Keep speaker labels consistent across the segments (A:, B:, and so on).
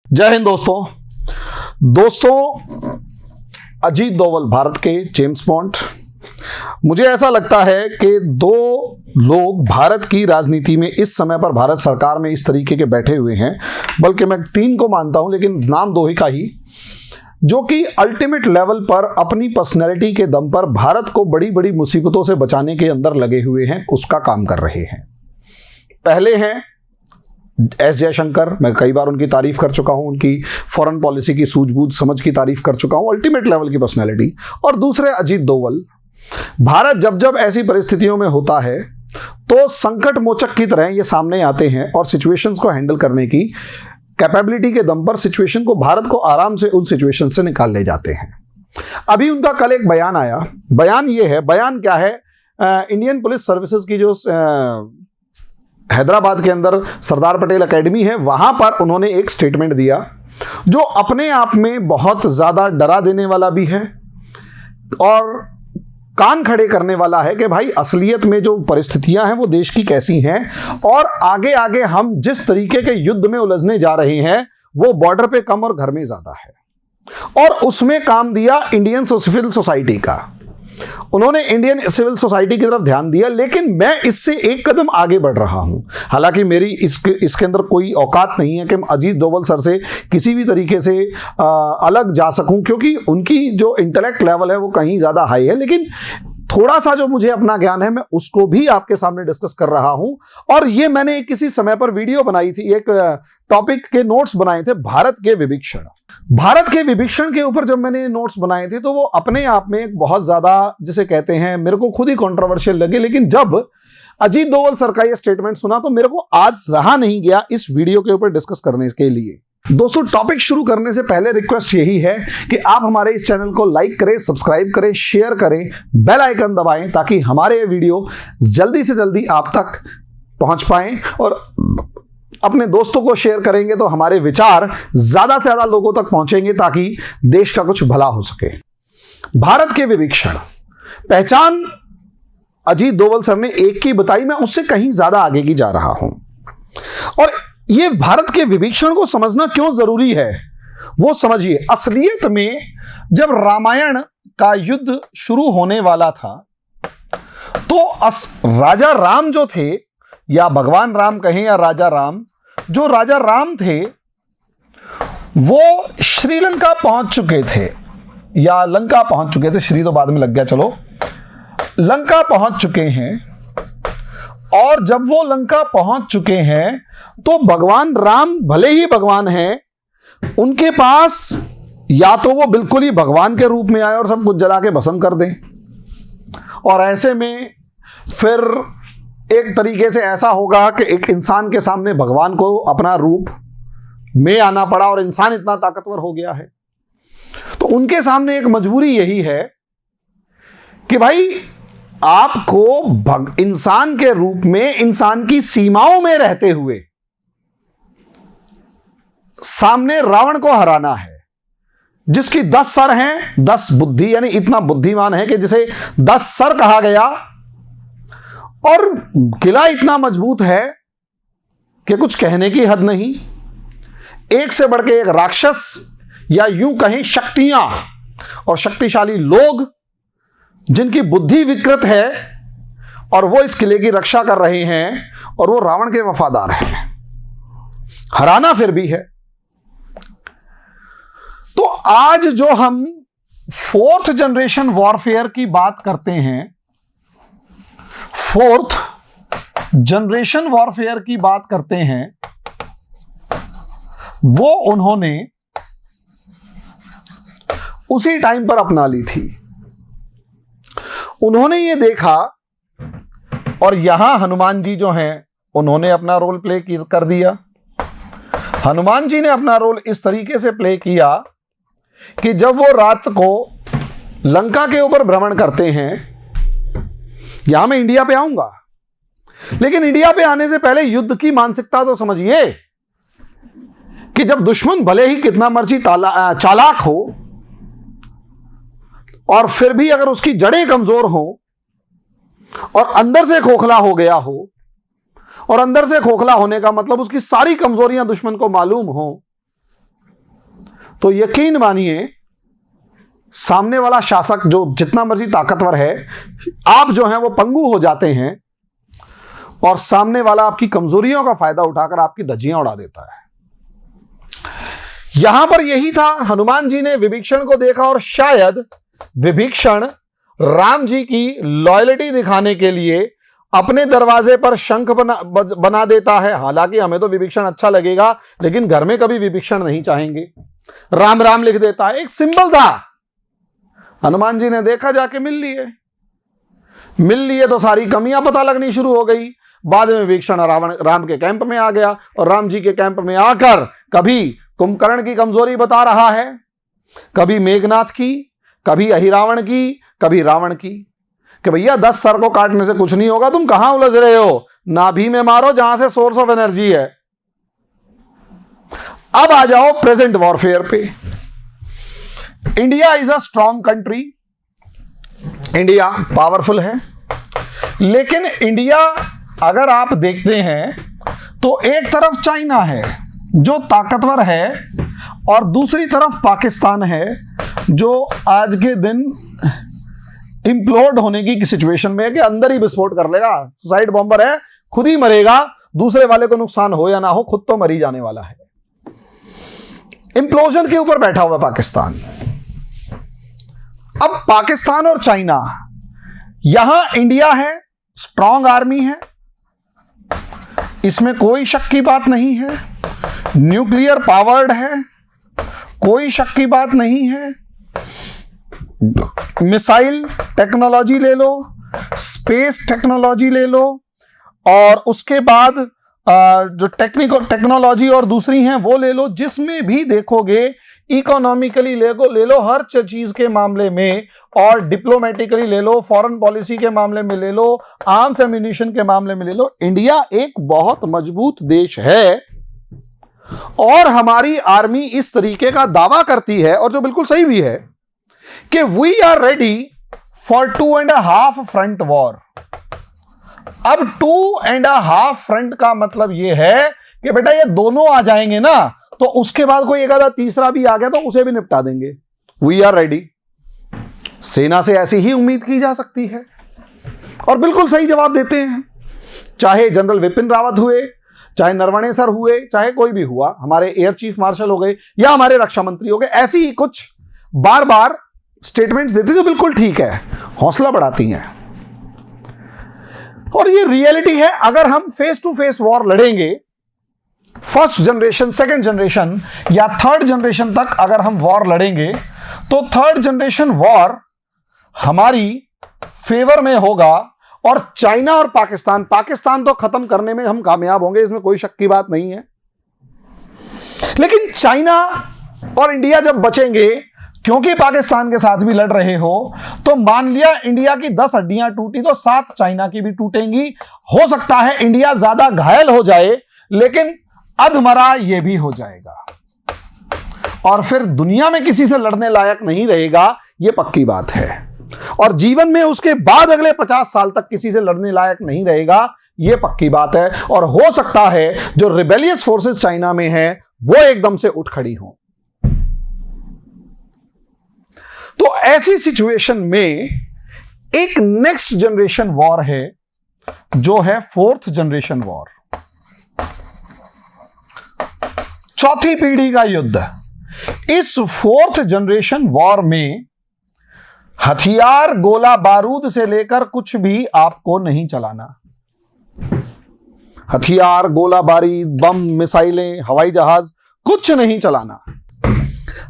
A: जय हिंद दोस्तों। अजीत डोवल भारत के जेम्स बॉन्ड। मुझे ऐसा लगता है कि दो लोग भारत की राजनीति में इस समय पर भारत सरकार में इस तरीके के बैठे हुए हैं, बल्कि मैं तीन को मानता हूं, लेकिन नाम दो ही का ही, जो कि अल्टीमेट लेवल पर अपनी पर्सनैलिटी के दम पर भारत को बड़ी बड़ी मुसीबतों से बचाने के अंदर लगे हुए हैं, उसका काम कर रहे हैं। पहले हैं एस जयशंकर। मैं कई बार उनकी तारीफ कर चुका हूं, उनकी फॉरेन पॉलिसी की सूझबूझ समझ की तारीफ कर चुका हूं, अल्टीमेट लेवल की पर्सनैलिटी। और दूसरे अजीत डोवल। भारत जब जब ऐसी परिस्थितियों में होता है तो संकट मोचक की तरह ये सामने आते हैं और सिचुएशंस को हैंडल करने की कैपेबिलिटी के दम पर सिचुएशन को, भारत को आराम से उन सिचुएशन से निकाल ले जाते हैं। अभी उनका कल एक बयान आया। बयान ये है, बयान क्या है, इंडियन पुलिस सर्विसेज की जो हैदराबाद के अंदर सरदार पटेल एकेडमी है, वहां पर उन्होंने एक स्टेटमेंट दिया जो अपने आप में बहुत ज्यादा डरा देने वाला भी है और कान खड़े करने वाला है कि भाई असलियत में जो परिस्थितियां हैं वो देश की कैसी हैं और आगे आगे हम जिस तरीके के युद्ध में उलझने जा रहे हैं वो बॉर्डर पे कम और घर में ज्यादा है। और उसमें काम दिया इंडियन सिविल सोसाइटी का। उन्होंने इंडियन सिविल सोसाइटी की तरफ ध्यान दिया, लेकिन मैं इससे एक कदम आगे बढ़ रहा हूं। हालांकि मेरी इसके अंदर कोई औकात नहीं है कि मैं अजीत डोवल सर से किसी भी तरीके से अलग जा सकूं, क्योंकि उनकी जो इंटेलेक्ट लेवल है वो कहीं ज्यादा हाई है। लेकिन थोड़ा सा जो मुझे अपना ज्ञान है मैं उसको भी आपके सामने डिस्कस कर रहा हूं। और ये मैंने किसी समय पर वीडियो बनाई थी, एक टॉपिक के नोट्स बनाए थे, भारत के विभीषण। भारत के विभीषण के ऊपर जब मैंने नोट्स बनाए थे तो वो अपने आप में एक बहुत ज्यादा, जिसे कहते हैं, मेरे को खुद ही कंट्रोवर्शियल लगे। लेकिन जब अजीत डोवल सर का ये स्टेटमेंट सुना तो मेरे को आज रहा नहीं गया इस वीडियो के ऊपर डिस्कस करने के लिए। दोस्तों, टॉपिक शुरू करने से पहले रिक्वेस्ट यही है कि आप हमारे इस चैनल को लाइक करें, सब्सक्राइब करें, शेयर करें, बेल आइकन दबाएं ताकि हमारे वीडियो जल्दी से जल्दी आप तक पहुंच पाएं। और अपने दोस्तों को शेयर करेंगे तो हमारे विचार ज्यादा से ज्यादा लोगों तक पहुंचेंगे ताकि देश का कुछ भला हो सके। भारत के विभीषण पहचान अजीत डोवल सर ने एक की बताई, मैं उससे कहीं ज्यादा आगे की जा रहा हूं। और ये भारत के विभीषण को समझना क्यों जरूरी है वो समझिए। असलियत में जब रामायण का युद्ध शुरू होने वाला था तो राजा राम जो थे, या भगवान राम कहें या राजा राम, जो राजा राम थे वो श्रीलंका पहुंच चुके थे, या लंका पहुंच चुके थे, श्री तो बाद में लग गया, चलो लंका पहुंच चुके हैं। और जब वो लंका पहुंच चुके हैं तो भगवान राम भले ही भगवान हैं, उनके पास या तो वो बिल्कुल ही भगवान के रूप में आए और सब कुछ जला के भस्म कर दें, और ऐसे में फिर एक तरीके से ऐसा होगा कि एक इंसान के सामने भगवान को अपना रूप में आना पड़ा और इंसान इतना ताकतवर हो गया है। तो उनके सामने एक मजबूरी यही है कि भाई आपको इंसान के रूप में, इंसान की सीमाओं में रहते हुए सामने रावण को हराना है, जिसकी 10 सर हैं, 10 बुद्धि, यानी इतना बुद्धिमान है कि जिसे 10 सर कहा गया, और किला इतना मजबूत है कि कुछ कहने की हद नहीं। एक से बढ़ के एक राक्षस, या यूं कहें शक्तियां और शक्तिशाली लोग जिनकी बुद्धि विकृत है, और वो इस किले की रक्षा कर रहे हैं, और वो रावण के वफादार हैं। हराना फिर भी है। तो आज जो हम 4th जनरेशन वॉरफेयर की बात करते हैं, 4th जनरेशन वॉरफेयर की बात करते हैं, वो उन्होंने उसी टाइम पर अपना ली थी। उन्होंने ये देखा, और यहां हनुमान जी जो हैं उन्होंने अपना रोल प्ले कर दिया। हनुमान जी ने अपना रोल इस तरीके से प्ले किया कि जब वो रात को लंका के ऊपर भ्रमण करते हैं, यहां मैं इंडिया पे आऊंगा, लेकिन इंडिया पे आने से पहले युद्ध की मानसिकता तो समझिए कि जब दुश्मन भले ही कितना मर्जी चालाक हो, और फिर भी अगर उसकी जड़ें कमजोर हो और अंदर से खोखला हो गया हो, और अंदर से खोखला होने का मतलब उसकी सारी कमजोरियां दुश्मन को मालूम हो, तो यकीन मानिए सामने वाला शासक जो जितना मर्जी ताकतवर है, आप जो हैं वो पंगु हो जाते हैं और सामने वाला आपकी कमजोरियों का फायदा उठाकर आपकी धज्जियां उड़ा देता है। यहां पर यही था, हनुमान जी ने विभीषण को देखा और शायद विभीषण राम जी की लॉयल्टी दिखाने के लिए अपने दरवाजे पर शंख बना देता है। हालांकि हमें तो विभीषण अच्छा लगेगा, लेकिन घर में कभी विभीषण नहीं चाहेंगे। राम राम लिख देता है, एक सिंबल था। हनुमान जी ने देखा, जाके मिल लिए तो सारी कमियां पता लगनी शुरू हो गई। बाद में विभीषण राम के कैंप में आ गया और राम जी के कैंप में आकर कभी कुंभकर्ण की कमजोरी बता रहा है, कभी मेघनाथ की, कभी अहिरावण की, कभी रावण की, कि भैया 10 सर को काटने से कुछ नहीं होगा, तुम कहां उलझ रहे हो, नाभि में मारो जहां से सोर्स ऑफ एनर्जी है। अब आ जाओ प्रेजेंट वॉरफेयर पे। India is a strong country, India powerful है, लेकिन इंडिया अगर आप देखते हैं तो एक तरफ चाइना है जो ताकतवर है और दूसरी तरफ पाकिस्तान है जो आज के दिन इंप्लोड होने की सिचुएशन में है कि अंदर ही विस्फोट कर लेगा। सुसाइड बॉम्बर है, खुद ही मरेगा, दूसरे वाले को नुकसान हो या ना हो, खुद तो मर ही जाने वाला है। इंप्लोजन के ऊपर बैठा हुआ पाकिस्तान। अब पाकिस्तान और चाइना, यहां इंडिया है, स्ट्रॉन्ग आर्मी है, इसमें कोई शक की बात नहीं है, न्यूक्लियर पावर्ड है, कोई शक की बात नहीं है, मिसाइल टेक्नोलॉजी ले लो, स्पेस टेक्नोलॉजी ले लो, और उसके बाद जो टेक्नोलॉजी और दूसरी हैं वो ले लो। जिसमें भी देखोगे, इकोनॉमिकली ले लो हर चीज के मामले में, और डिप्लोमेटिकली ले लो, फॉरेन पॉलिसी के मामले में ले लो, आर्म्स एम्यूनिशन के मामले में ले लो, इंडिया एक बहुत मजबूत देश है। और हमारी आर्मी इस तरीके का दावा करती है, और जो बिल्कुल सही भी है, कि we are ready for 2.5 front war. अब 2.5 फ्रंट का मतलब यह है कि बेटा ये दोनों आ जाएंगे ना, तो उसके बाद कोई एक आधा तीसरा भी आ गया तो उसे भी निपटा देंगे। We are ready. सेना से ऐसी ही उम्मीद की जा सकती है, और बिल्कुल सही जवाब देते हैं। चाहे जनरल विपिन रावत हुए, चाहे नरवणे सर हुए, चाहे कोई भी हुआ, हमारे एयर चीफ मार्शल हो गए या हमारे रक्षा मंत्री हो गए, ऐसी ही कुछ बार बार स्टेटमेंट्स देते जो बिल्कुल ठीक है, हौसला बढ़ाती हैं। और ये रियलिटी है। अगर हम फेस टू फेस वॉर लड़ेंगे, फर्स्ट जनरेशन, सेकंड जनरेशन या थर्ड जनरेशन तक अगर हम वॉर लड़ेंगे, तो थर्ड जनरेशन वॉर हमारी फेवर में होगा। और चाइना और पाकिस्तान तो खत्म करने में हम कामयाब होंगे, इसमें कोई शक की बात नहीं है। लेकिन चाइना और इंडिया जब बचेंगे, क्योंकि पाकिस्तान के साथ भी लड़ रहे हो, तो मान लिया इंडिया की 10 हड्डियां टूटी तो 7 चाइना की भी टूटेंगी। हो सकता है इंडिया ज्यादा घायल हो जाए, लेकिन अधमरा यह भी हो जाएगा, और फिर दुनिया में किसी से लड़ने लायक नहीं रहेगा, यह पक्की बात है। और जीवन में उसके बाद अगले 50 साल तक किसी से लड़ने लायक नहीं रहेगा, यह पक्की बात है। और हो सकता है जो रिबेलियस फोर्सेस चाइना में हैं वो एकदम से उठ खड़ी हों। तो ऐसी सिचुएशन में एक नेक्स्ट जनरेशन वॉर है, जो है 4th जनरेशन वॉर, चौथी पीढ़ी का युद्ध। इस 4th जनरेशन वॉर में हथियार, गोला बारूद से लेकर कुछ भी आपको नहीं चलाना। हथियार, गोला बारूद, बम, मिसाइलें, हवाई जहाज, कुछ नहीं चलाना।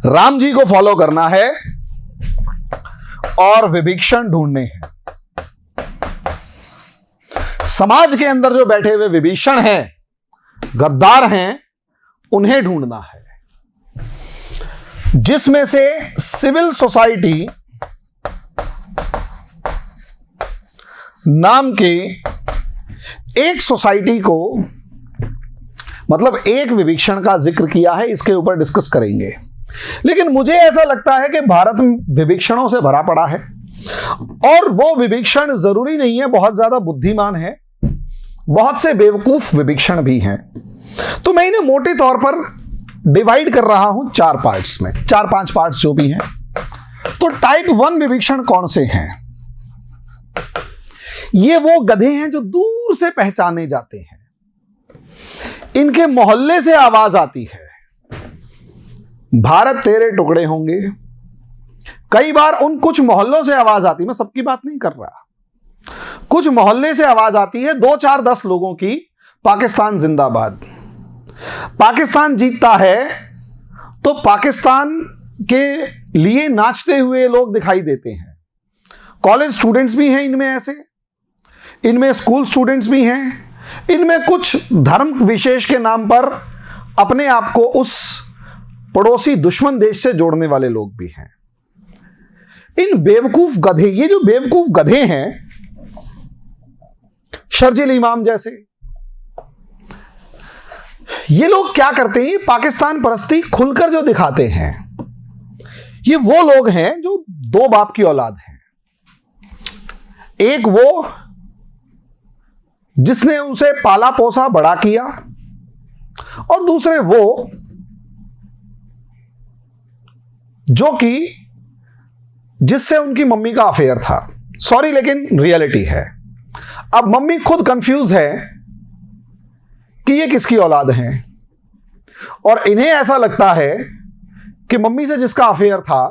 A: राम जी को फॉलो करना है और विभीषण ढूंढने हैं। समाज के अंदर जो बैठे हुए विभीषण हैं, गद्दार हैं, उन्हें ढूंढना है, जिसमें से सिविल सोसाइटी नाम के एक सोसाइटी को, मतलब एक विभीषण का जिक्र किया है, इसके ऊपर डिस्कस करेंगे। लेकिन मुझे ऐसा लगता है कि भारत विभीषणों से भरा पड़ा है, और वो विभीषण जरूरी नहीं है बहुत ज्यादा बुद्धिमान है, बहुत से बेवकूफ विभीषण भी हैं। तो मैं इन्हें मोटे तौर पर डिवाइड कर रहा हूं 4 पार्ट्स में, 4-5 पार्ट्स जो भी हैं। तो टाइप 1 विभीषण कौन से हैं? ये वो गधे हैं जो दूर से पहचाने जाते हैं, इनके मोहल्ले से आवाज आती है, भारत तेरे टुकड़े होंगे। कई बार उन कुछ मोहल्लों से आवाज आती, मैं सबकी बात नहीं कर रहा, कुछ मोहल्ले से आवाज आती है 2, 4, 10 लोगों की, पाकिस्तान जिंदाबाद। पाकिस्तान जीतता है तो पाकिस्तान के लिए नाचते हुए लोग दिखाई देते हैं। कॉलेज स्टूडेंट्स भी हैं इनमें, ऐसे इनमें स्कूल स्टूडेंट्स भी हैं, इनमें कुछ धर्म विशेष के नाम पर अपने आप को उस पड़ोसी दुश्मन देश से जोड़ने वाले लोग भी हैं। इन बेवकूफ गधे, ये जो बेवकूफ गधे हैं, शर्जिल इमाम जैसे, ये लोग क्या करते हैं? पाकिस्तान परस्ती खुलकर जो दिखाते हैं, ये वो लोग हैं जो 2 बाप की औलाद हैं। एक वो जिसने उसे पाला पोसा बड़ा किया, और दूसरे वो जो कि जिससे उनकी मम्मी का अफेयर था। सॉरी, लेकिन रियलिटी है। अब मम्मी खुद कंफ्यूज है कि ये किसकी औलाद हैं, और इन्हें ऐसा लगता है कि मम्मी से जिसका अफेयर था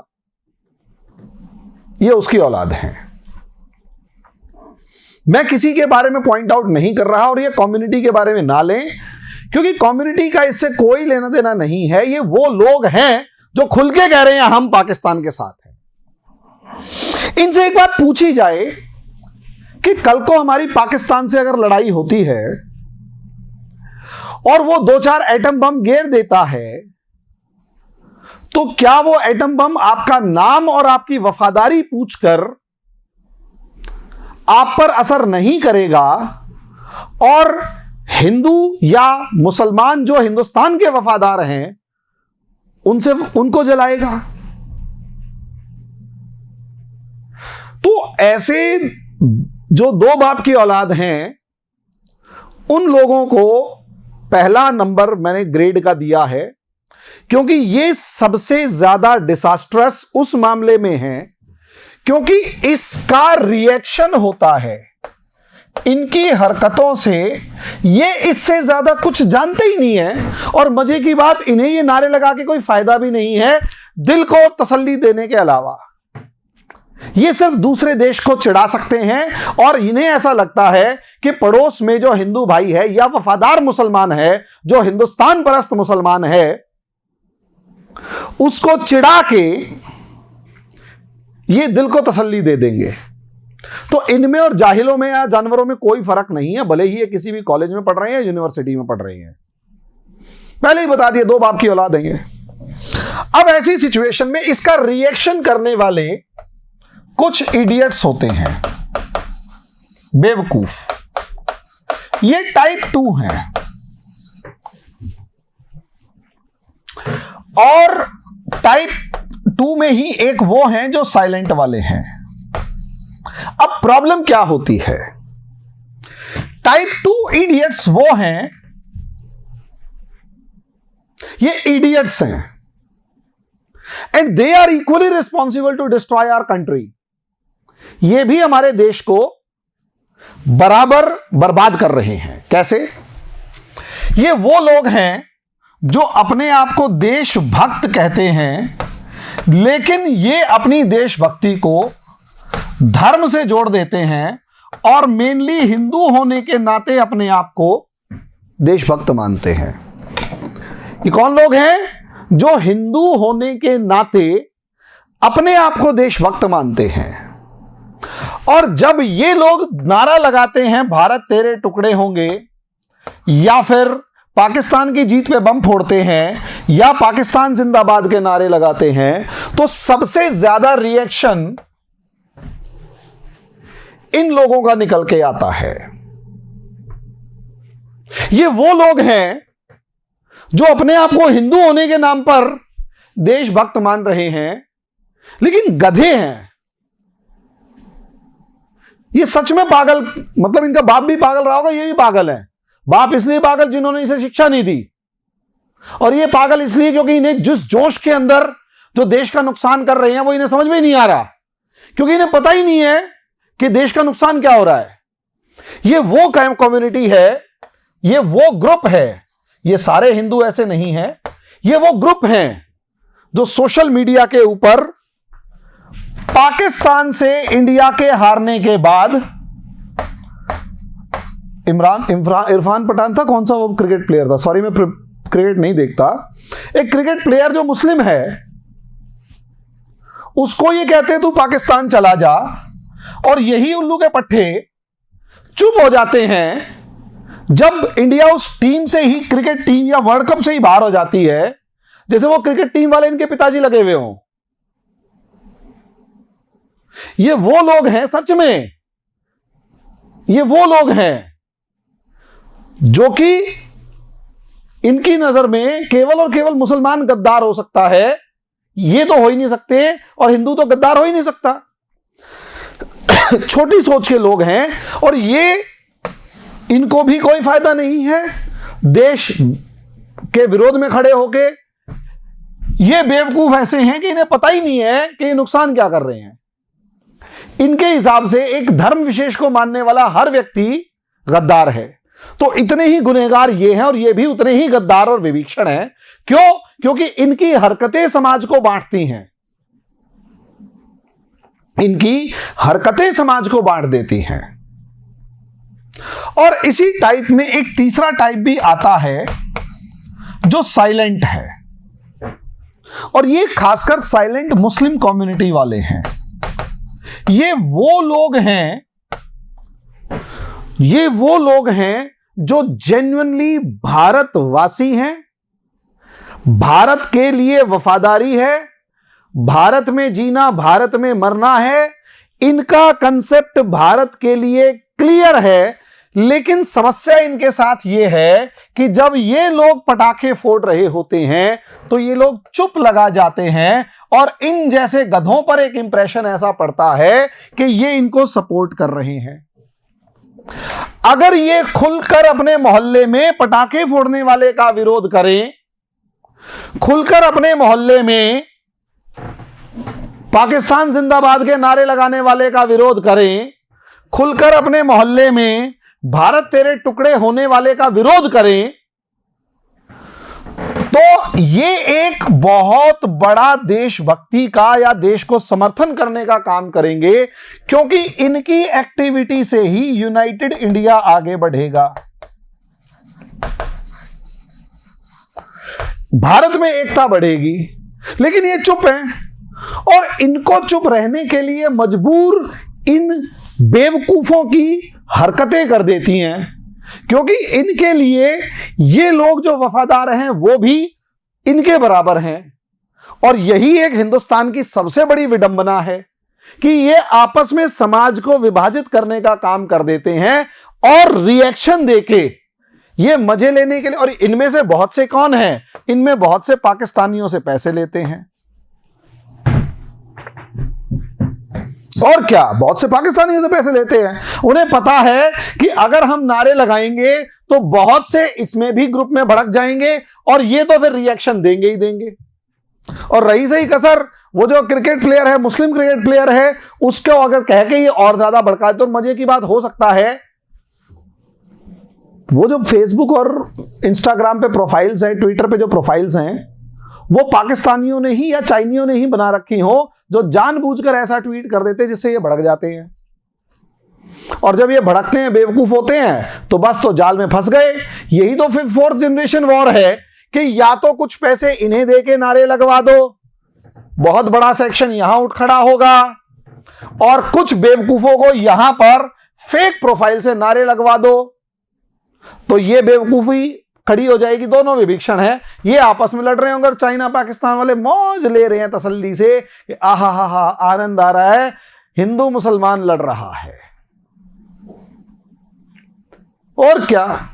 A: ये उसकी औलाद है। मैं किसी के बारे में पॉइंट आउट नहीं कर रहा, और ये कम्युनिटी के बारे में ना लें, क्योंकि कम्युनिटी का इससे कोई लेना देना नहीं है। ये वो लोग हैं जो खुल के कह रहे हैं हम पाकिस्तान के साथ हैं। इनसे एक बात पूछी जाए कि कल को हमारी पाकिस्तान से अगर लड़ाई होती है और वो 2-4 एटम बम गिर देता है, तो क्या वो एटम बम आपका नाम और आपकी वफादारी पूछकर आप पर असर नहीं करेगा, और हिंदू या मुसलमान जो हिंदुस्तान के वफादार हैं उनको जलाएगा? तो ऐसे जो 2 बाप की औलाद हैं, उन लोगों को पहला नंबर मैंने ग्रेड का दिया है, क्योंकि ये सबसे ज्यादा डिसास्ट्रस उस मामले में है क्योंकि इसका रिएक्शन होता है इनकी हरकतों से। ये इससे ज्यादा कुछ जानते ही नहीं है, और मजे की बात, इन्हें ये नारे लगा के कोई फायदा भी नहीं है दिल को तसल्ली देने के अलावा। ये सिर्फ दूसरे देश को चिढ़ा सकते हैं, और इन्हें ऐसा लगता है कि पड़ोस में जो हिंदू भाई है या वफादार मुसलमान है, जो हिंदुस्तान परस्त मुसलमान है, उसको चिढ़ा के ये दिल को तसल्ली दे देंगे। तो इनमें और जाहिलों में या जानवरों में कोई फर्क नहीं है, भले ही ये किसी भी कॉलेज में पढ़ रहे हैं या यूनिवर्सिटी में पढ़ रहे हैं। पहले ही बता दिया 2 बाप की औलाद है ये। अब ऐसी सिचुएशन में इसका रिएक्शन करने वाले कुछ इडियट्स होते हैं, बेवकूफ। ये टाइप 2 हैं, और टाइप 2 में ही एक वो हैं जो साइलेंट वाले हैं। अब प्रॉब्लम क्या होती है? टाइप 2 इडियट्स वो हैं, ये इडियट्स हैं, and they are equally responsible to destroy our country. ये भी हमारे देश को बराबर बर्बाद कर रहे हैं। कैसे? ये वो लोग हैं जो अपने आप को देशभक्त कहते हैं, लेकिन ये अपनी देशभक्ति को धर्म से जोड़ देते हैं, और मेनली हिंदू होने के नाते अपने आप को देशभक्त मानते हैं। ये कौन लोग हैं जो हिंदू होने के नाते अपने आप को देशभक्त मानते हैं? और जब ये लोग नारा लगाते हैं भारत तेरे टुकड़े होंगे, या फिर पाकिस्तान की जीत पे बम फोड़ते हैं, या पाकिस्तान जिंदाबाद के नारे लगाते हैं, तो सबसे ज्यादा रिएक्शन इन लोगों का निकल के आता है। ये वो लोग हैं जो अपने आप को हिंदू होने के नाम पर देशभक्त मान रहे हैं, लेकिन गधे हैं। ये सच में पागल, मतलब इनका बाप भी पागल रहा होगा, ये भी पागल है। बाप इसलिए पागल जिन्होंने इसे शिक्षा नहीं दी, और ये पागल इसलिए क्योंकि इन्हें जिस जोश के अंदर जो देश का नुकसान कर रहे हैं वो इन्हें समझ में नहीं आ रहा, क्योंकि इन्हें पता ही नहीं है कि देश का नुकसान क्या हो रहा है। ये वो कम्युनिटी है, ये वो ग्रुप है, ये सारे हिंदू ऐसे नहीं हैं, ये वो ग्रुप हैं जो सोशल मीडिया के ऊपर पाकिस्तान से इंडिया के हारने के बाद, इरफान पठान था, कौन सा वो क्रिकेट प्लेयर था, सॉरी मैं क्रिकेट नहीं देखता, एक क्रिकेट प्लेयर जो मुस्लिम है उसको ये कहते तू पाकिस्तान चला जा, और यही उल्लू के पट्टे चुप हो जाते हैं जब इंडिया उस टीम से ही, क्रिकेट टीम या वर्ल्ड कप से ही बाहर हो जाती है, जैसे वो क्रिकेट टीम वाले इनके पिताजी लगे हुए हों। ये वो लोग हैं, सच में ये वो लोग हैं जो कि इनकी नजर में केवल और केवल मुसलमान गद्दार हो सकता है, ये तो हो ही नहीं सकते, और हिंदू तो गद्दार हो ही नहीं सकता। छोटी सोच के लोग हैं, और ये इनको भी कोई फायदा नहीं है देश के विरोध में खड़े होके। ये बेवकूफ ऐसे हैं कि इन्हें पता ही नहीं है कि ये नुकसान क्या कर रहे हैं। इनके हिसाब से एक धर्म विशेष को मानने वाला हर व्यक्ति गद्दार है, तो इतने ही गुनहगार ये हैं और ये भी उतने ही गद्दार और विभीषण हैं। क्यों? क्योंकि इनकी हरकतें समाज को बांटती हैं, इनकी हरकतें समाज को बांट देती हैं। और इसी टाइप में एक तीसरा टाइप भी आता है जो साइलेंट है, और ये खासकर साइलेंट मुस्लिम कम्युनिटी वाले हैं। ये वो लोग हैं जो जेन्युइनली भारतवासी हैं, भारत के लिए वफादारी है, भारत में जीना, भारत में मरना है, इनका कंसेप्ट भारत के लिए क्लियर है। लेकिन समस्या इनके साथ यह है कि जब ये लोग पटाखे फोड़ रहे होते हैं तो ये लोग चुप लगा जाते हैं, और इन जैसे गधों पर एक इंप्रेशन ऐसा पड़ता है कि ये इनको सपोर्ट कर रहे हैं। अगर ये खुलकर अपने मोहल्ले में पटाखे फोड़ने वाले का विरोध करें, खुलकर अपने मोहल्ले में पाकिस्तान जिंदाबाद के नारे लगाने वाले का विरोध करें, खुलकर अपने मोहल्ले में भारत तेरे टुकड़े होने वाले का विरोध करें, तो ये एक बहुत बड़ा देशभक्ति का या देश को समर्थन करने का काम करेंगे, क्योंकि इनकी एक्टिविटी से ही यूनाइटेड इंडिया आगे बढ़ेगा। भारत में एकता बढ़ेगी। लेकिन ये चुप हैं, और इनको चुप रहने के लिए मजबूर इन बेवकूफों की हरकतें कर देती हैं, क्योंकि इनके लिए ये लोग जो वफादार हैं वो भी इनके बराबर हैं। और यही एक हिंदुस्तान की सबसे बड़ी विडंबना है कि ये आपस में समाज को विभाजित करने का काम कर देते हैं, और रिएक्शन देके ये मजे लेने के लिए। और इनमें से बहुत से कौन हैं? इनमें बहुत से पाकिस्तानियों से पैसे लेते हैं, और क्या, बहुत से पाकिस्तानियों से पैसे लेते हैं। उन्हें पता है कि अगर हम नारे लगाएंगे तो बहुत से इसमें भी ग्रुप में भड़क जाएंगे, और ये तो फिर रिएक्शन देंगे ही देंगे। और रही सही कसर, वो जो क्रिकेट प्लेयर है, मुस्लिम क्रिकेट प्लेयर है, उसको अगर कह के ये और ज्यादा भड़काए तो मजे की बात हो सकता है, वो जो फेसबुक और इंस्टाग्राम पे प्रोफाइल्स हैं, ट्विटर पे जो प्रोफाइल्स हैं, वो पाकिस्तानियों ने ही या चाइनियों ने ही बना रखी हो, जो जानबूझकर ऐसा ट्वीट कर देते जिससे ये भड़क जाते हैं। और जब ये भड़कते हैं, बेवकूफ होते हैं, तो बस तो जाल में फंस गए। यही तो फिर 4th जनरेशन वॉर है कि या तो कुछ पैसे इन्हें दे के नारे लगवा दो, बहुत बड़ा सेक्शन यहां उठ खड़ा होगा, और कुछ बेवकूफों को यहां पर फेक प्रोफाइल से नारे लगवा दो, तो ये बेवकूफी खड़ी हो जाएगी। दोनों विभीषण हैं, ये आपस में लड़ रहे होंगे, चाइना पाकिस्तान वाले मौज ले रहे हैं तसल्ली से कि आहा हा हा आनंद आ रहा है, हिंदू मुसलमान लड़ रहा है। और क्या,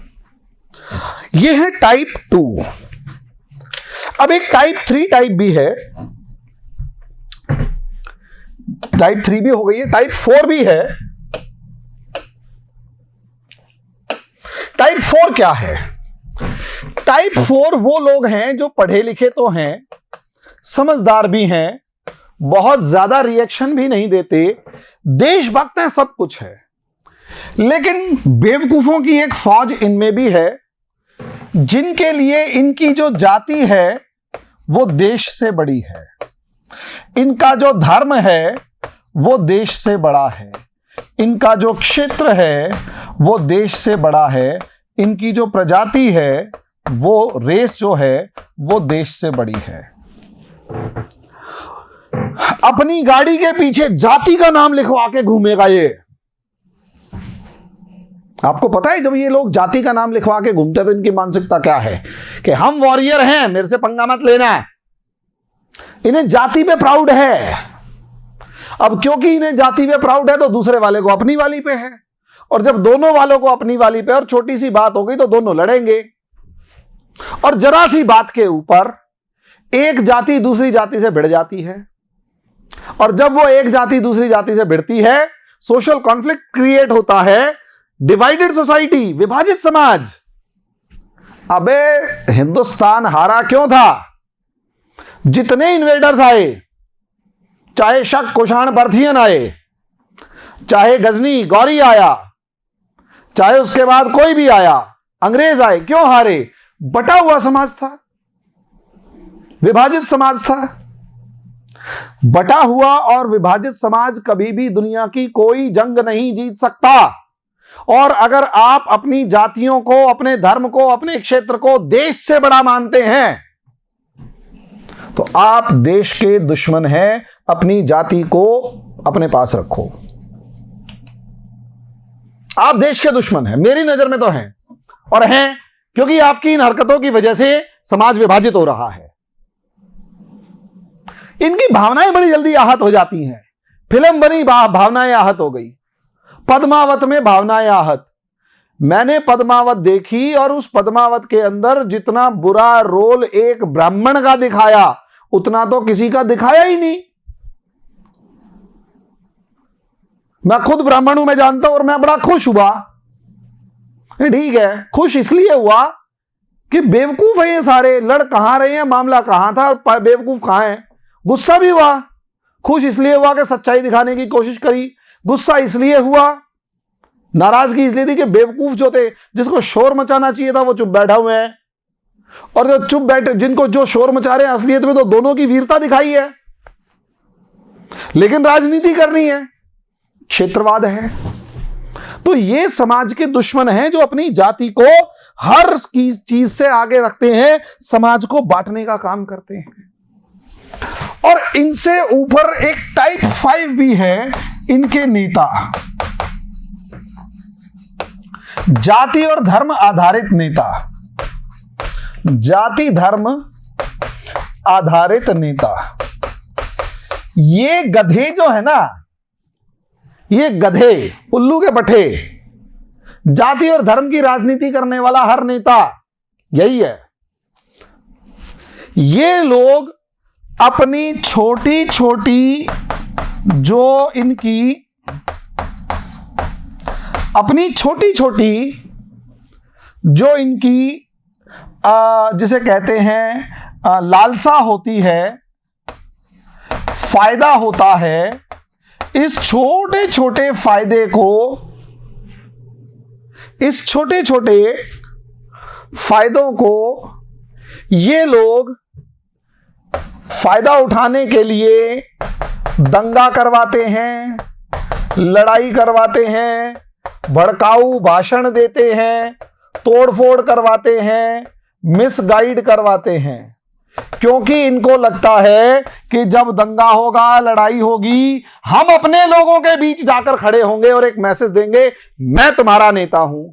A: ये है टाइप 2। अब एक टाइप 3 टाइप भी है, टाइप 3 भी हो गई है, टाइप 4 भी है। टाइप 4 क्या है? टाइप 4 वो लोग हैं जो पढ़े लिखे तो हैं, समझदार भी हैं, बहुत ज्यादा रिएक्शन भी नहीं देते, देशभक्त हैं, सब कुछ है, लेकिन बेवकूफों की एक फौज इनमें भी है जिनके लिए इनकी जो जाति है वो देश से बड़ी है, इनका जो धर्म है वो देश से बड़ा है, इनका जो क्षेत्र है वो देश से बड़ा है, इनकी जो प्रजाति है वो रेस जो है वो देश से बड़ी है। अपनी गाड़ी के पीछे जाति का नाम लिखवा के घूमेगा ये। आपको पता है जब ये लोग जाति का नाम लिखवा के घूमते हैं तो इनकी मानसिकता क्या है कि हम वॉरियर हैं, मेरे से पंगा मत लेना। इन्हें जाति पे प्राउड है। अब क्योंकि इन्हें जाति पे प्राउड है तो दूसरे वाले को अपनी वाली पे है, और जब दोनों वालों को अपनी वाली पे और छोटी सी बात हो गई तो दोनों लड़ेंगे, और जरा सी बात के ऊपर एक जाति दूसरी जाति से भिड़ जाती है, और जब वो एक जाति दूसरी जाति से भिड़ती है सोशल कॉन्फ्लिक्ट क्रिएट होता है, डिवाइडेड सोसाइटी, विभाजित समाज। अबे हिंदुस्तान हारा क्यों था? जितने इन्वेडर्स आए, चाहे शक कुषाण पार्थियन आए, चाहे गजनी गौरी आया, चाहे उसके बाद कोई भी आया, अंग्रेज आए, क्यों हारे? बटा हुआ समाज था, विभाजित समाज था। बटा हुआ और विभाजित समाज कभी भी दुनिया की कोई जंग नहीं जीत सकता। और अगर आप अपनी जातियों को, अपने धर्म को, अपने क्षेत्र को देश से बड़ा मानते हैं तो आप देश के दुश्मन हैं। अपनी जाति को अपने पास रखो। आप देश के दुश्मन हैं, मेरी नजर में तो हैं, और हैं क्योंकि आपकी इन हरकतों की वजह से समाज विभाजित हो रहा है। इनकी भावनाएं बड़ी जल्दी आहत हो जाती हैं। फिल्म बनी, भावनाएं आहत हो गई। पद्मावत में भावनाएं आहत। मैंने पद्मावत देखी और उस पद्मावत के अंदर जितना बुरा रोल एक ब्राह्मण का दिखाया उतना तो किसी का दिखाया ही नहीं। मैं खुद ब्राह्मण हूं, मैं जानता हूं, और मैं बड़ा खुश हुआ। ठीक है, खुश इसलिए हुआ कि बेवकूफ है ये सारे, लड़ कहां रहे हैं, मामला कहां था और बेवकूफ कहां है। गुस्सा भी हुआ, खुश इसलिए हुआ कि सच्चाई दिखाने की कोशिश करी, गुस्सा इसलिए हुआ, नाराजगी इसलिए थी कि बेवकूफ जो थे, जिसको शोर मचाना चाहिए था वो चुप बैठा हुए हैं, और जो चुप बैठे, जिनको जो शोर मचा रहे हैं असलियत में तो दोनों की वीरता दिखाई है, लेकिन राजनीति करनी है, क्षेत्रवाद है। तो ये समाज के दुश्मन हैं जो अपनी जाति को हर चीज से आगे रखते हैं, समाज को बांटने का काम करते हैं। और इनसे ऊपर एक टाइप 5 भी है, इनके नेता, जाति और धर्म आधारित नेता, जाति धर्म आधारित नेता। ये गधे जो है ना, ये गधे, उल्लू के पट्टे, जाति और धर्म की राजनीति करने वाला हर नेता यही है। ये लोग अपनी छोटी छोटी जो इनकी अपनी छोटी छोटी जो इनकी जिसे कहते हैं लालसा होती है, फायदा होता है, इस छोटे छोटे फायदे को, इस छोटे छोटे फायदों को ये लोग फायदा उठाने के लिए दंगा करवाते हैं, लड़ाई करवाते हैं, भड़काऊ भाषण देते हैं, तोड़फोड़ करवाते हैं, मिसगाइड करवाते हैं, क्योंकि इनको लगता है कि जब दंगा होगा, लड़ाई होगी, हम अपने लोगों के बीच जाकर खड़े होंगे और एक मैसेज देंगे, मैं तुम्हारा नेता हूं।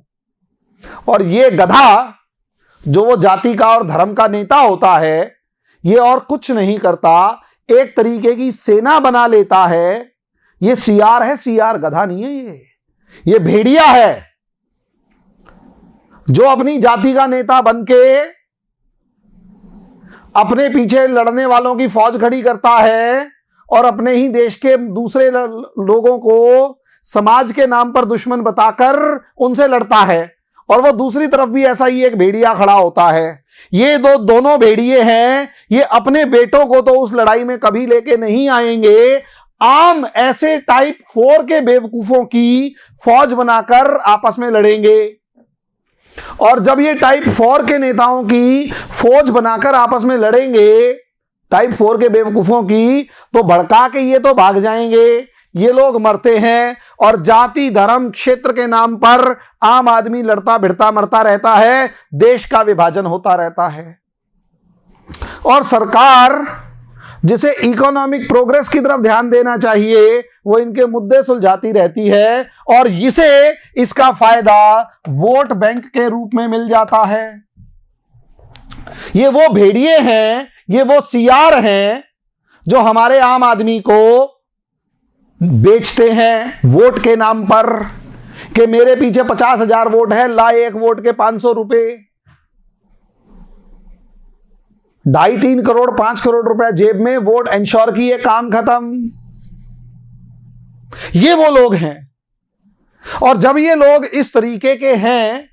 A: और ये गधा जो वो जाति का और धर्म का नेता होता है, ये और कुछ नहीं करता, एक तरीके की सेना बना लेता है। ये सीआर है, सीआर गधा नहीं है, ये भेड़िया है जो अपनी जाति का नेता बनके अपने पीछे लड़ने वालों की फौज खड़ी करता है और अपने ही देश के दूसरे लोगों को समाज के नाम पर दुश्मन बताकर उनसे लड़ता है। और वो दूसरी तरफ भी ऐसा ही एक भेड़िया खड़ा होता है। ये दोनों भेड़िए हैं, ये अपने बेटों को तो उस लड़ाई में कभी लेके नहीं आएंगे, आम ऐसे टाइप 4 के बेवकूफों की फौज बनाकर आपस में लड़ेंगे। और जब ये टाइप 4 के नेताओं की फौज बनाकर आपस में लड़ेंगे, टाइप 4 के बेवकूफों की, तो भड़का के ये तो भाग जाएंगे, ये लोग मरते हैं और जाति धर्म क्षेत्र के नाम पर आम आदमी लड़ता भिड़ता मरता रहता है, देश का विभाजन होता रहता है। और सरकार जिसे इकोनॉमिक प्रोग्रेस की तरफ ध्यान देना चाहिए, वो इनके मुद्दे सुलझाती रहती है और इसे इसका फायदा वोट बैंक के रूप में मिल जाता है। ये वो भेड़िए हैं, ये वो सियार हैं जो हमारे आम आदमी को बेचते हैं वोट के नाम पर कि मेरे पीछे 50,000 वोट है, ला एक वोट के 500 रुपए, 2.5-3 करोड़ 5 करोड़ रुपए जेब में, वोट इंश्योर किए, काम खत्म। ये वो लोग हैं। और जब ये लोग इस तरीके के हैं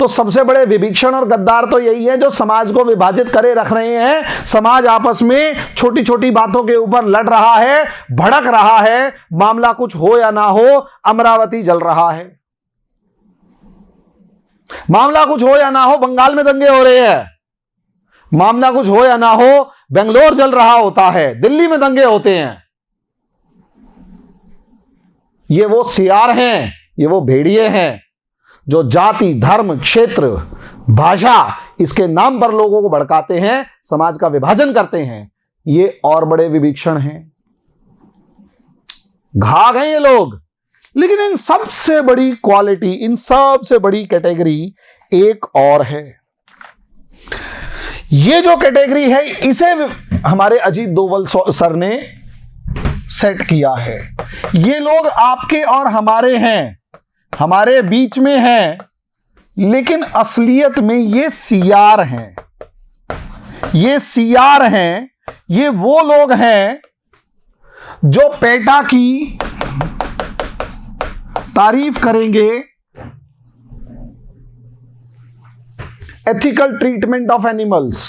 A: तो सबसे बड़े विभीषण और गद्दार तो यही है जो समाज को विभाजित करे रख रहे हैं। समाज आपस में छोटी छोटी बातों के ऊपर लड़ रहा है, भड़क रहा है, मामला कुछ हो या ना हो, अमरावती जल रहा है। मामला कुछ हो या ना हो, बंगाल में दंगे हो रहे हैं। मामला कुछ हो या ना हो, बेंगलोर जल रहा होता है, दिल्ली में दंगे होते हैं। ये वो सियार हैं, ये वो भेड़िए हैं जो जाति धर्म क्षेत्र भाषा इसके नाम पर लोगों को भड़काते हैं, समाज का विभाजन करते हैं। ये और बड़े विभीषण हैं, घाघ हैं ये लोग। लेकिन इन सबसे बड़ी क्वालिटी, इन सबसे बड़ी कैटेगरी एक और है। ये जो कैटेगरी है इसे हमारे अजीत डोभाल सर ने सेट किया है। ये लोग आपके और हमारे हैं, हमारे बीच में हैं, लेकिन असलियत में ये सियार हैं। ये सियार हैं, ये वो लोग हैं जो पेटा की तारीफ करेंगे, एथिकल ट्रीटमेंट ऑफ एनिमल्स,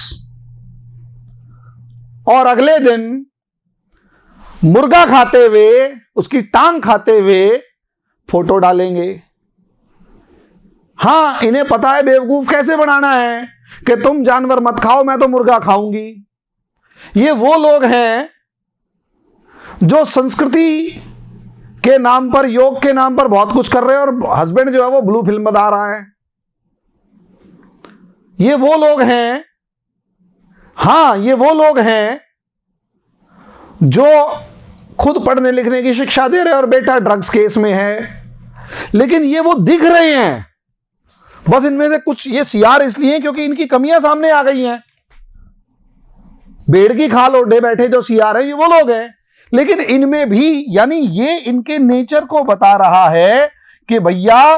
A: और अगले दिन मुर्गा खाते हुए, उसकी टांग खाते हुए फोटो डालेंगे। हां, इन्हें पता है बेवकूफ कैसे बनाना है कि तुम जानवर मत खाओ, मैं तो मुर्गा खाऊंगी। ये वो लोग हैं जो संस्कृति के नाम पर, योग के नाम पर बहुत कुछ कर रहे हैं और हस्बैंड जो है वो ब्लू फिल्म बना रहा है। ये वो लोग हैं, हां ये वो लोग हैं जो खुद पढ़ने लिखने की शिक्षा दे रहे हैं और बेटा ड्रग्स केस में है। लेकिन ये वो दिख रहे हैं, बस इनमें से कुछ ये सियार इसलिए क्योंकि इनकी कमियां सामने आ गई हैं। भेड़ की खाल ओढ़े बैठे जो सियार है ये वो लोग हैं। लेकिन इनमें भी, यानी ये इनके नेचर को बता रहा है कि भैया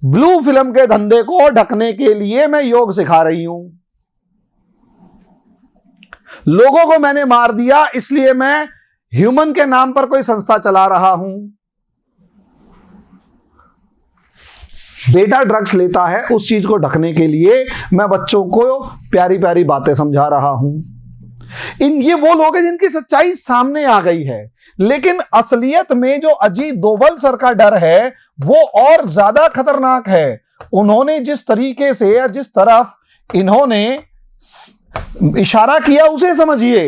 A: ब्लू फिल्म के धंधे को ढकने के लिए मैं योग सिखा रही हूं, लोगों को मैंने मार दिया इसलिए मैं ह्यूमन के नाम पर कोई संस्था चला रहा हूं। बेटा ड्रग्स लेता है, उस चीज को ढकने के लिए मैं बच्चों को प्यारी प्यारी बातें समझा रहा हूं। ये वो लोग हैं जिनकी सच्चाई सामने आ गई है। लेकिन असलियत में जो अजीत डोभाल सर का डर है वो और ज्यादा खतरनाक है। उन्होंने जिस तरीके से या जिस तरफ इन्होंने इशारा किया उसे समझिए।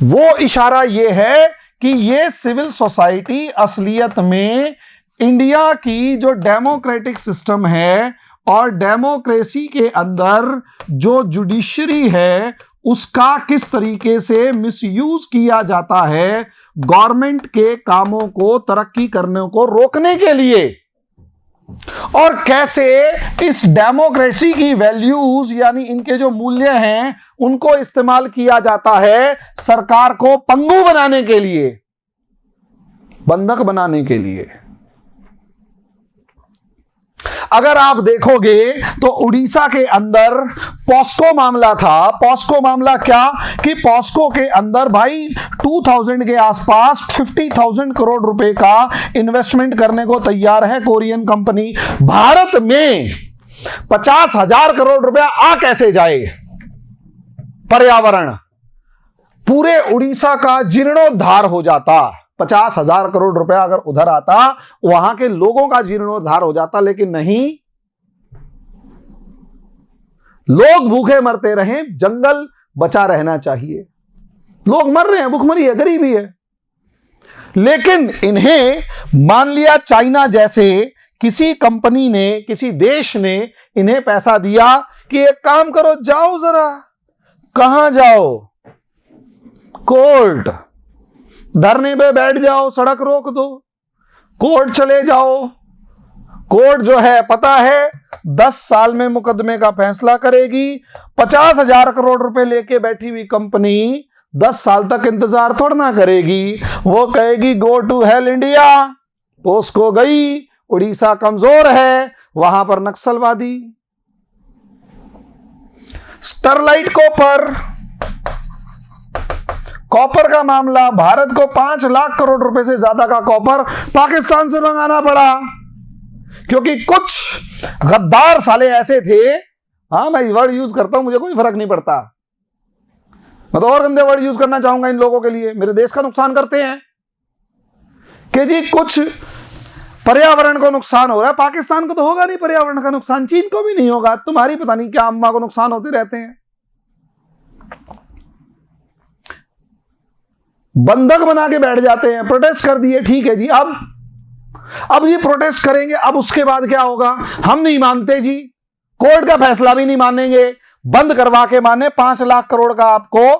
A: वो इशारा ये है कि ये सिविल सोसाइटी असलियत में इंडिया की जो डेमोक्रेटिक सिस्टम है और डेमोक्रेसी के अंदर जो जुडिशरी है उसका किस तरीके से मिसयूज किया जाता है गवर्नमेंट के कामों को तरक्की करने को रोकने के लिए, और कैसे इस डेमोक्रेसी की वैल्यूज यानी इनके जो मूल्य हैं उनको इस्तेमाल किया जाता है सरकार को पंगु बनाने के लिए, बंधक बनाने के लिए। अगर आप देखोगे तो उड़ीसा के अंदर पॉस्को मामला था। पॉस्को मामला क्या कि पॉस्को के अंदर भाई 2000 के आसपास 50,000 करोड़ रुपए का इन्वेस्टमेंट करने को तैयार है कोरियन कंपनी। भारत में 50,000 करोड़ रुपया आ कैसे जाए? पर्यावरण, पूरे उड़ीसा का जीर्णोद्धार हो जाता। 50,000 करोड़ रुपया अगर उधर आता, वहां के लोगों का जीर्णोद्धार हो जाता, लेकिन नहीं, लोग भूखे मरते रहे, जंगल बचा रहना चाहिए। लोग मर रहे हैं, भूखमरी है, गरीबी है। लेकिन इन्हें मान लिया चाइना जैसे किसी कंपनी ने, किसी देश ने इन्हें पैसा दिया कि एक काम करो, जाओ जरा, कहां जाओ? कोर्ट, धरने पे बैठ जाओ, सड़क रोक दो, कोर्ट चले जाओ। कोर्ट जो है पता है 10 साल में मुकदमे का फैसला करेगी। 50,000 करोड़ रुपए लेके बैठी हुई कंपनी 10 साल तक इंतजार थोड़ा ना करेगी। वो कहेगी go to hell India. POSCO गई, उड़ीसा कमजोर है, वहां पर नक्सलवादी। स्टरलाइट कॉपर का मामला, भारत को 5 लाख करोड़ रुपए से ज्यादा का कॉपर पाकिस्तान से मंगाना पड़ा, क्योंकि कुछ गद्दार साले ऐसे थे। हाँ, मैं वर्ड यूज करता हूं, मुझे कोई फर्क नहीं पड़ता, मैं तो और गंदे वर्ड यूज करना चाहूंगा इन लोगों के लिए। मेरे देश का नुकसान करते हैं कि जी कुछ पर्यावरण को नुकसान हो रहा है। पाकिस्तान को तो होगा नहीं पर्यावरण का नुकसान, चीन को भी नहीं होगा, तुम्हारी पता नहीं क्या अम्मा को नुकसान होते रहते हैं। बंधक बना के बैठ जाते हैं। प्रोटेस्ट कर दिए, ठीक है जी, अब ये प्रोटेस्ट करेंगे, अब उसके बाद क्या होगा? हम नहीं मानते जी, कोर्ट का फैसला भी नहीं मानेंगे, बंद करवा के माने 5 लाख करोड़ का आपको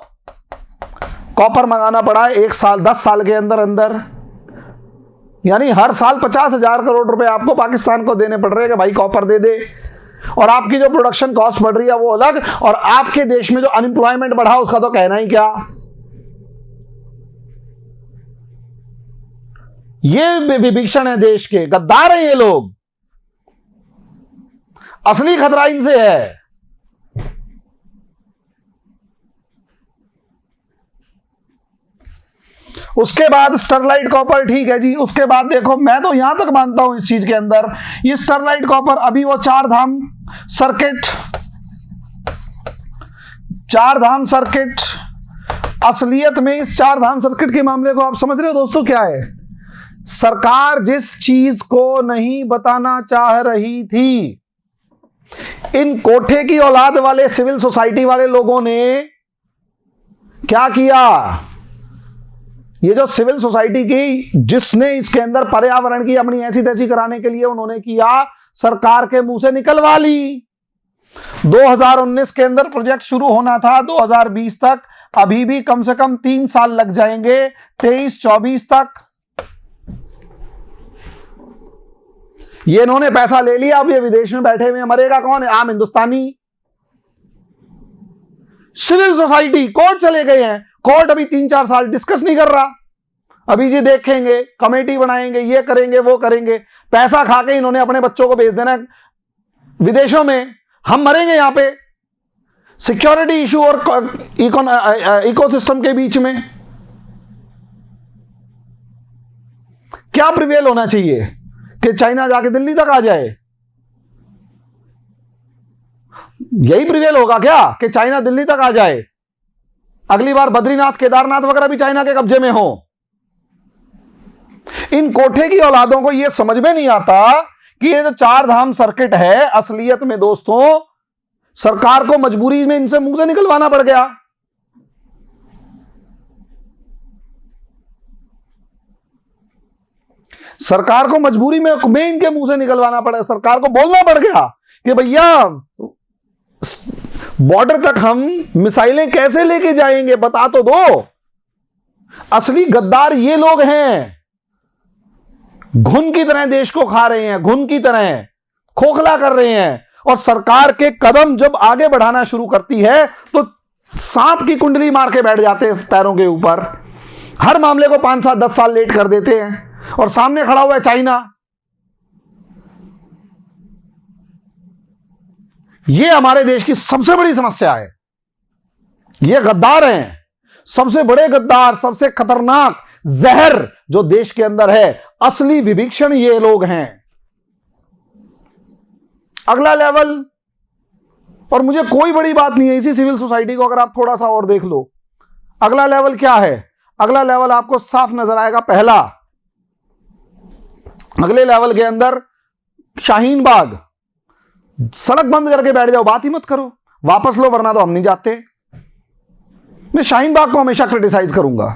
A: कॉपर मंगाना पड़ा है 1 साल, 10 साल के अंदर अंदर। यानी हर साल 50,000 करोड़ रुपए आपको पाकिस्तान को देने पड़ रहे हैं कि भाई कॉपर दे दे। और आपकी जो प्रोडक्शन कॉस्ट बढ़ रही है वो अलग, और आपके देश में जो अनएम्प्लॉयमेंट बढ़ा उसका तो कहना ही क्या। ये विभीषण है देश के, गद्दार हैं ये लोग, असली खतरा इनसे है। उसके बाद स्टरलाइट कॉपर, ठीक है जी, उसके बाद देखो, मैं तो यहां तक मानता हूं इस चीज के अंदर, ये स्टरलाइट कॉपर अभी वो चार धाम सर्किट, असलियत में इस चार धाम सर्किट के मामले को आप समझ रहे हो दोस्तों क्या है? सरकार जिस चीज को नहीं बताना चाह रही थी, इन कोठे की औलाद वाले सिविल सोसाइटी वाले लोगों ने क्या किया? ये जो सिविल सोसाइटी की, जिसने इसके अंदर पर्यावरण की अपनी ऐसी तैसी कराने के लिए उन्होंने किया, सरकार के मुंह से निकलवा ली। 2019 के अंदर प्रोजेक्ट शुरू होना था, 2020 तक, अभी भी कम से कम 3 साल लग जाएंगे, 23-24 तक। ये इन्होंने पैसा ले लिया, अब ये विदेश में बैठे हुए, मरेगा कौन है? आम हिंदुस्तानी। सिविल सोसाइटी कोर्ट चले गए हैं, कोर्ट अभी 3-4 साल डिस्कस नहीं कर रहा, अभी जी देखेंगे, कमेटी बनाएंगे, ये करेंगे, वो करेंगे। पैसा खा के इन्होंने अपने बच्चों को भेज देना विदेशों में, हम मरेंगे यहां पे सिक्योरिटी इशू और इकोसिस्टम के बीच में। क्या प्रिवेल होना चाहिए कि चाइना जाके दिल्ली तक आ जाए? यही प्रिवेल होगा क्या कि चाइना दिल्ली तक आ जाए? अगली बार बद्रीनाथ, केदारनाथ वगैरह भी चाइना के कब्जे में हो। इन कोठे की औलादों को यह समझ में नहीं आता कि ये जो चार धाम सर्किट है, असलियत में दोस्तों सरकार को मजबूरी में इनसे मुंह से निकलवाना पड़ गया। सरकार को मजबूरी में इनके मुंह से निकलवाना पड़ा, सरकार को बोलना पड़ गया कि भैया बॉर्डर तक हम मिसाइलें कैसे लेके जाएंगे, बता तो दो। असली गद्दार ये लोग हैं, घुन की तरह देश को खा रहे हैं, घुन की तरह खोखला कर रहे हैं। और सरकार के कदम जब आगे बढ़ाना शुरू करती है तो सांप की कुंडली मार के बैठ जाते हैं पैरों के ऊपर। हर मामले को 5-7-10 साल लेट कर देते हैं, और सामने खड़ा हुआ है चाइना। ये हमारे देश की सबसे बड़ी समस्या है। ये गद्दार हैं, सबसे बड़े गद्दार, सबसे खतरनाक जहर जो देश के अंदर है, असली विभीषण ये लोग हैं। अगला लेवल, और मुझे कोई बड़ी बात नहीं है, इसी सिविल सोसाइटी को अगर आप थोड़ा सा और देख लो, अगला लेवल क्या है? अगला लेवल आपको साफ नजर आएगा। पहला, अगले लेवल के अंदर शाहीन बाग, सड़क बंद करके बैठ जाओ, बात ही मत करो, वापस लो वरना तो हम नहीं जाते। मैं शाहीन बाग को हमेशा क्रिटिसाइज करूंगा।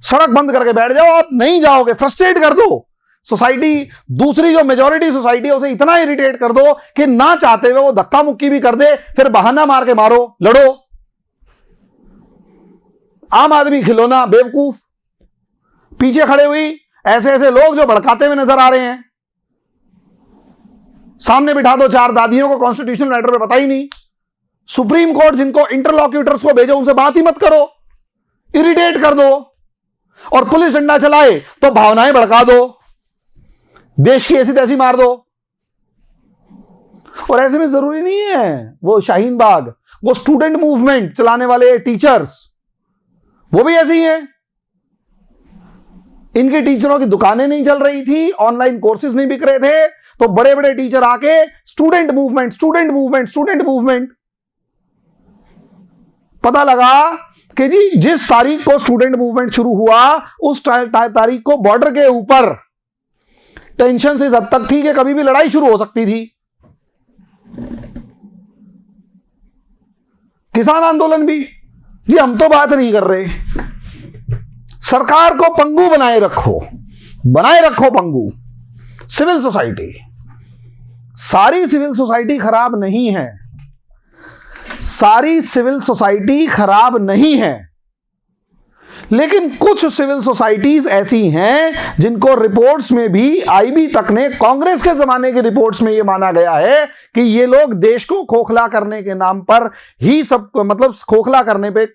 A: सड़क बंद करके बैठ जाओ, आप नहीं जाओगे, फ्रस्ट्रेट कर दो सोसाइटी, दूसरी जो मेजॉरिटी सोसाइटी है उसे इतना इरिटेट कर दो कि ना चाहते हुए वो धक्का मुक्की भी कर दे, फिर बहाना मार के मारो, लड़ो। आम आदमी खिलौना, बेवकूफ, पीछे खड़े हुई ऐसे ऐसे लोग जो भड़काते हुए नजर आ रहे हैं। सामने बिठा दो चार दादियों को, कॉन्स्टिट्यूशनल मैटर पे पता ही नहीं। सुप्रीम कोर्ट जिनको इंटरलॉक्यूटर्स को भेजो, उनसे बात ही मत करो, इरिटेट कर दो। और पुलिस डंडा चलाए तो भावनाएं भड़का दो, देश की ऐसी तैसी मार दो। और ऐसे में जरूरी नहीं है वो शाहीन बाग, वो स्टूडेंट मूवमेंट चलाने वाले टीचर्स, वो भी ऐसे ही हैं। इनके टीचरों की दुकानें नहीं चल रही थी, ऑनलाइन कोर्सेज नहीं बिक रहे थे, तो बड़े बड़े टीचर आके student movement, student movement, student movement. पता लगा कि जी जिस तारीख को स्टूडेंट मूवमेंट शुरू हुआ, उस तारीख को बॉर्डर के ऊपर टेंशन से इस हद तक थी कि कभी भी लड़ाई शुरू हो सकती थी। किसान आंदोलन भी, जी हम तो बात नहीं कर रहे। सरकार को पंगु बनाए रखो पंगु। सिविल सोसाइटी, सारी सिविल सोसाइटी खराब नहीं है, सारी सिविल सोसाइटी खराब नहीं है, लेकिन कुछ सिविल सोसाइटीज ऐसी हैं जिनको रिपोर्ट्स में भी, आईबी तक ने, कांग्रेस के जमाने की रिपोर्ट्स में यह माना गया है कि ये लोग देश को खोखला करने के नाम पर ही सब, मतलब खोखला करने पे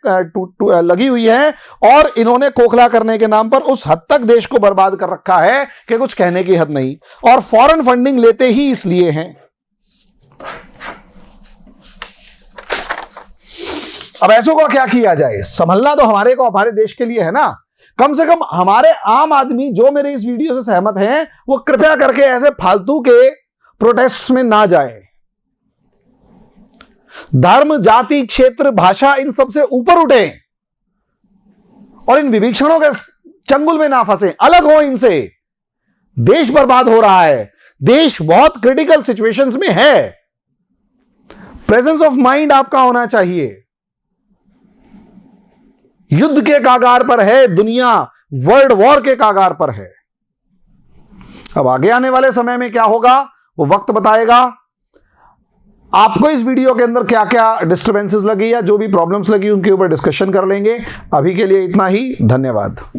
A: लगी हुई है, और इन्होंने खोखला करने के नाम पर उस हद तक देश को बर्बाद कर रखा है कि कुछ कहने की हद नहीं। और फॉरेन फंडिंग लेते ही इसलिए हैं। अब ऐसों का क्या किया जाए? संभलना तो हमारे देश के लिए है ना। कम से कम हमारे आम आदमी जो मेरे इस वीडियो से सहमत हैं, वो कृपया करके ऐसे फालतू के प्रोटेस्ट में ना जाए। धर्म, जाति, क्षेत्र, भाषा, इन सबसे ऊपर उठे और इन विभीषणों के चंगुल में ना फंसे, अलग हो इनसे। देश बर्बाद हो रहा है, देश बहुत क्रिटिकल सिचुएशंस में है। प्रेजेंस ऑफ माइंड आपका होना चाहिए। युद्ध के कागार पर है दुनिया, वर्ल्ड वॉर के कागार पर है। अब आगे आने वाले समय में क्या होगा वो वक्त बताएगा। आपको इस वीडियो के अंदर क्या क्या डिस्टर्बेंसेस लगी या जो भी प्रॉब्लम्स लगी उनके ऊपर डिस्कशन कर लेंगे। अभी के लिए इतना ही, धन्यवाद।